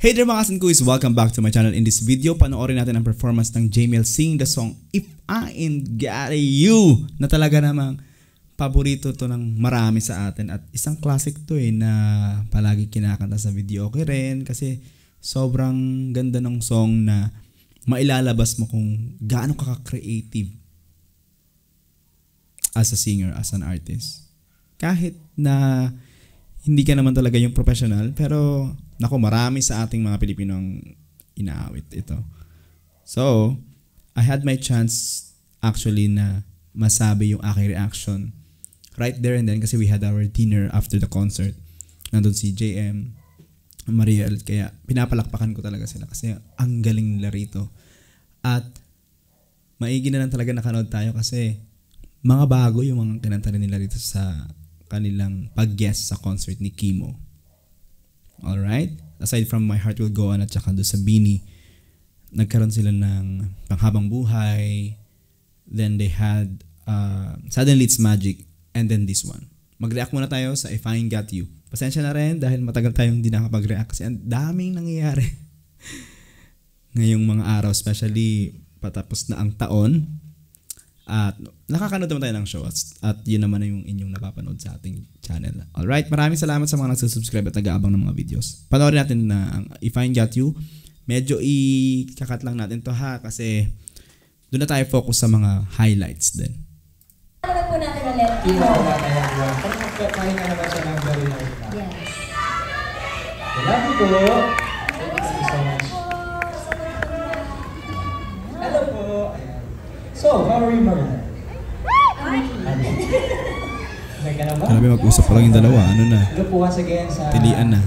Hey there mga Kasinkuis! Welcome back to my channel. In this video, panoorin natin ang performance ng Jamiel singing the song If I Ain't Got You, na talaga namang paborito to ng marami sa atin at isang classic to na palagi kinakanta sa video. Okay rin kasi sobrang ganda ng song na mailalabas mo kung gaano ka-creative as a singer, as an artist. Kahit na hindi ka naman talaga yung professional, pero naku, marami sa ating mga Pilipino ang inaawit ito. So, I had my chance actually na masabi yung aking reaction right there and then kasi we had our dinner after the concert. Nandun si JM, Mariel, kaya pinapalakpakan ko talaga sila kasi ang galing nila rito. At maigi na lang talaga nakanood tayo kasi mga bago yung mga kinanta nila rito sa kanilang pag-guest sa concert ni Kimo. Alright? Aside from My Heart Will Go On at saka doon sa Bini, nagkaroon sila ng Panghabang Buhay. Then they had Suddenly It's Magic. And then this one. Mag-react muna tayo sa If I Ain't Got You. Pasensya na rin dahil matagal tayong hindi nakapag-react kasi ang daming nangyayari ngayong mga araw, especially patapos na ang taon. At nakakanood naman tayo ng show at yun naman yung inyong napapanood sa ating channel. Alright, maraming salamat sa mga nagsusubscribe at nag-aabang ng mga videos. Panoorin natin na ang If I Ain't Got You. Medyo i-kakat lang natin to ha kasi doon na tayo focus sa mga highlights din. Ano po natin ulit? Pagkakain na naman siya ng very nice na. Yes. Love you po. Thank you so much. Hello po. So, how are you, Marina? Grabe, mag-usap pa lang yung dalawa. Ano na? Hello po once again sa tilian na.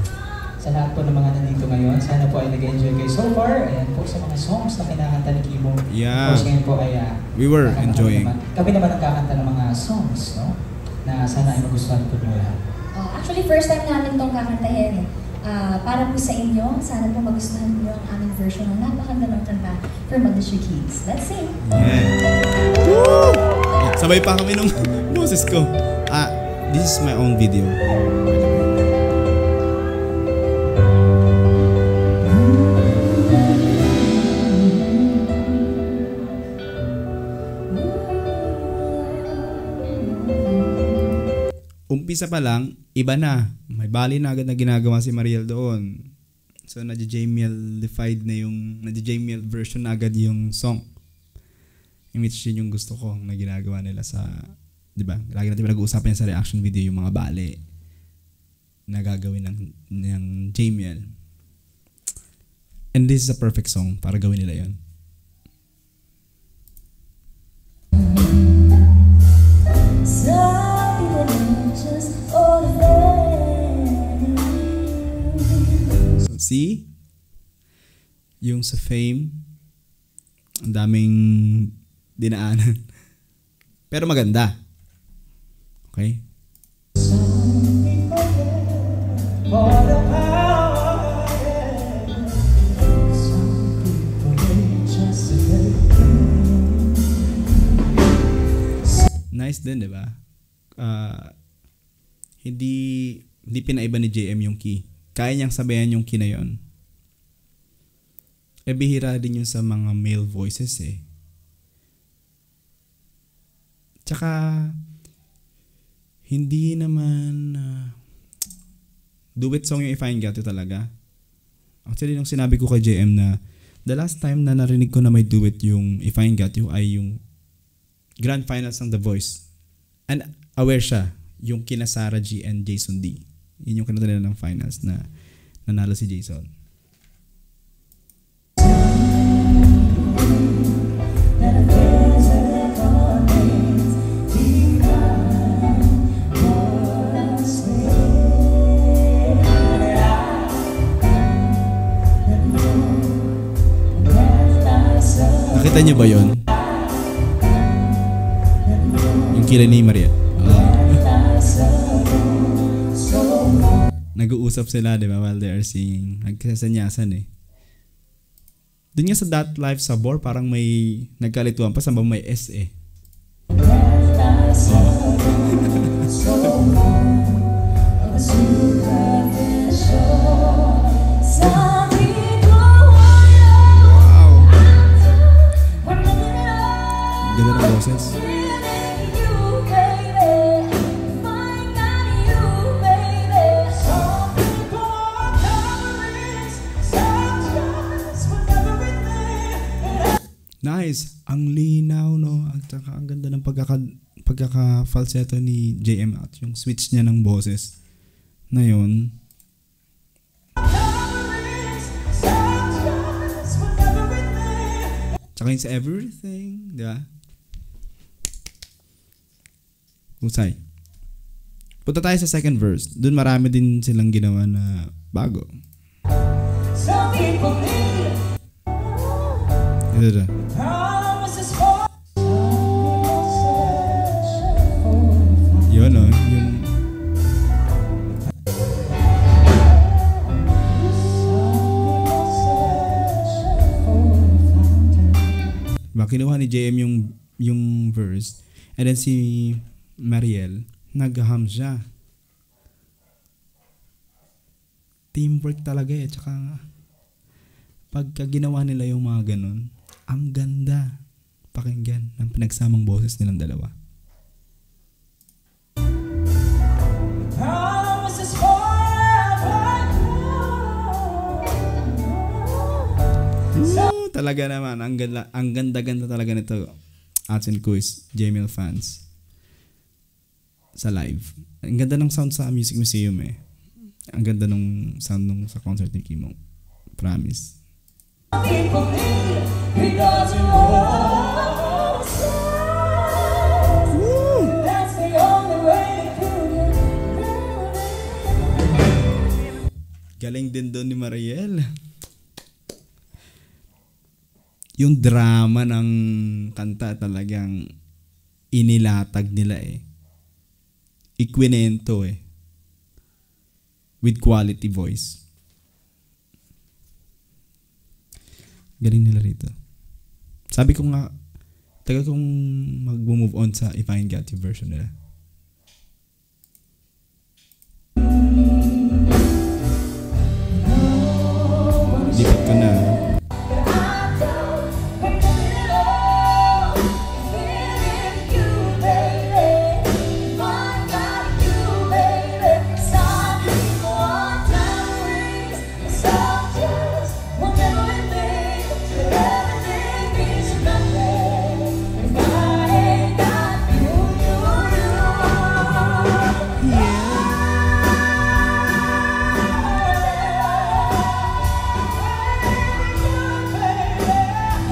Sa lahat po ng mga nandito ngayon. Sana po ay nag-enjoy kayo so far. Ayan po sa mga songs na kinakanta ni Kimo. Yeah. Of course, ngayon po ay we were enjoying. Kami naman nagkakanta ng mga songs, no? Na sana ay magustuhan po nyo lahat. Actually, first time namin itong kakantahin. Para po sa inyo, sana po magustuhan niyo ang aming version ng napakaganda ng kanta from Alicia Keys. Let's sing! Yeah. Woo! Sabay pa kami nung boses ko. This is my own video. Umpisa pa lang, iba na. May bali na agad na ginagawa si Mariel doon. So, na-Jamiel-defied na yung, na-Jamiel version na agad yung song. Yung which yun yung gusto ko na ginagawa nila sa, di ba? Lagi natin nag-uusapan sa reaction video yung mga bali na gagawin ng Jamiel. And this is a perfect song para gawin nila yun. So, see? Yung sa Fame, ang daming dinaanan. Pero maganda. Okay? Nice din, di ba? Hindi pinaiba ni JM yung key. Kaya niyang sabayan yung key na yun. Bihira din yun sa mga male voices eh. Tsaka hindi naman duet song yung If I Ain't Got You talaga. Actually, nung sinabi ko kay JM na the last time na narinig ko na may duet yung If I Ain't Got You ay yung grand finals ng The Voice. And aware siya yung kina Sarah G and Jason D. Yun yung kinanta nila ng finals na nanalo si Jason. Nakita niyo ba yun? Yung kila ni Maria. Nag-uusap sila, di ba, while they are singing. Nagkasanyasan eh. Doon nga sa That Life Sabor, parang may nagkalituan pa, saan ba may S eh. Oh. Nice. Ang linaw, no? At saka ang ganda ng pagkaka-falsetto ni JM at yung switch niya ng boses na yun. Tsaka yung sa everything, di ba? Husay. Punta tayo sa second verse. Doon marami din silang ginawa na bago. Ito. Yun o. Yung... Diba, kinuha ni JM yung verse. And then si Mariel, nag-hum siya. Teamwork talaga eh. Tsaka pagka ginawa nila yung mga ganun, ang ganda pakinggan ng pinagsamang boses nilang dalawa. Talaga naman, ang ganda-ganda talaga nito. Arts and Quiz, JML fans. Sa live. Ang ganda ng sound sa Music Museum eh. Ang ganda ng sound nung sa concert ni Kimo. Promise. Galing din doon ni Mariel. Yung drama ng kanta talagang inilatag nila eh. Ikwinento eh. With quality voice. Galing nila rito. Sabi ko nga, tagal kong mag-move on sa If I Ain't Got You version nila. Lipat ko na.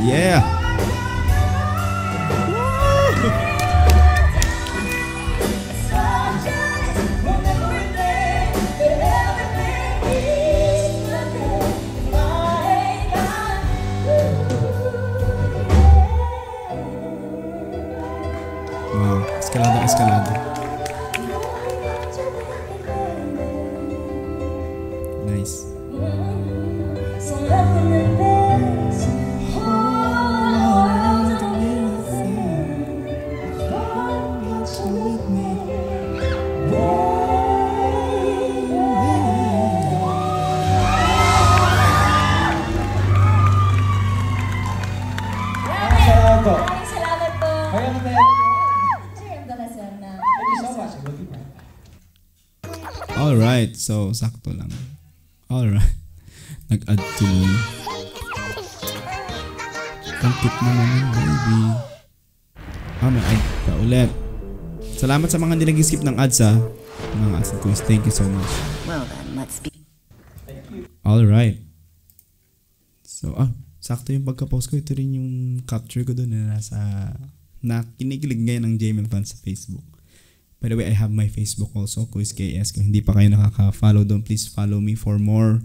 Yeah. Wow, escalada. Nice. Salamat po. Alright, so sakto lang. Alright. Nag-add tuloy. Kampit na naman, baby. May add pa ulit. Salamat sa mga hindi nag-skip ng ads ha. Mga ads and quiz. Thank you so much. Well then, let's be. Alright. So, sakto yung pagka-post ko. Ito rin yung capture ko doon na kinikilig ngayon ng JML fans sa Facebook. By the way, I have my Facebook also, Quiz KS. Kung hindi pa kayo nakaka-follow doon, please follow me for more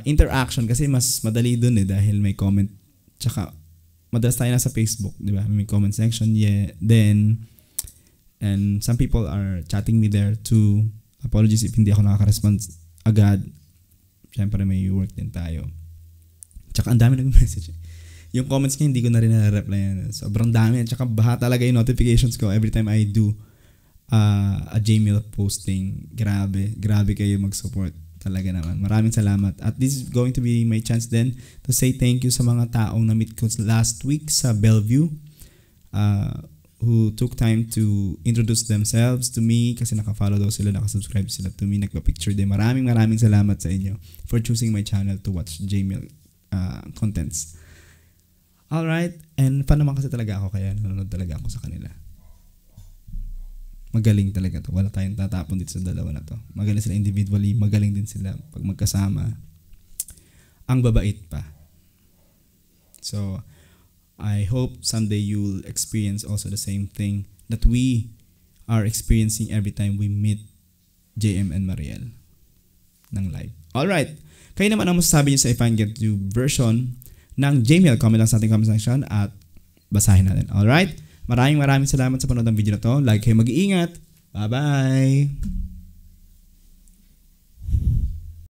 interaction. Kasi mas madali doon dahil may comment. Tsaka, madalas tayo na sa Facebook, di ba? May comment section, yeah. Then, and some people are chatting me there too. Apologies if hindi ako nakaka-respond agad. Siyempre, may work din tayo. Tsaka, ang dami nag-message. Yung comments ko, hindi ko na rin na-reply. Sobrang dami. Tsaka, baha talaga yung notifications ko every time I do a JML posting. Grabe kayo mag-support. Talaga naman. Maraming salamat. At this is going to be my chance then to say thank you sa mga taong na-meet ko last week sa Bellevue who took time to introduce themselves to me kasi naka-follow daw sila, naka-subscribe sila to me, nagpa-picture din. Maraming salamat sa inyo for choosing my channel to watch JML contents. Alright, and fan naman kasi talaga ako kaya nanonood talaga ako sa kanila. Magaling talaga to. Wala tayong tatapon dito sa dalawa na to. Magaling sila individually, magaling din sila pag magkasama. Ang babait pa. So, I hope someday you'll experience also the same thing that we are experiencing every time we meet JM and Mariel ng live. Alright, kayo naman ang masasabi niyo sa If I Can Get You version ng JML. Comment lang sa ating comment section at basahin natin. Alright? Maraming salamat sa panood ng video na to. Lagi kayo mag-iingat. Bye-bye!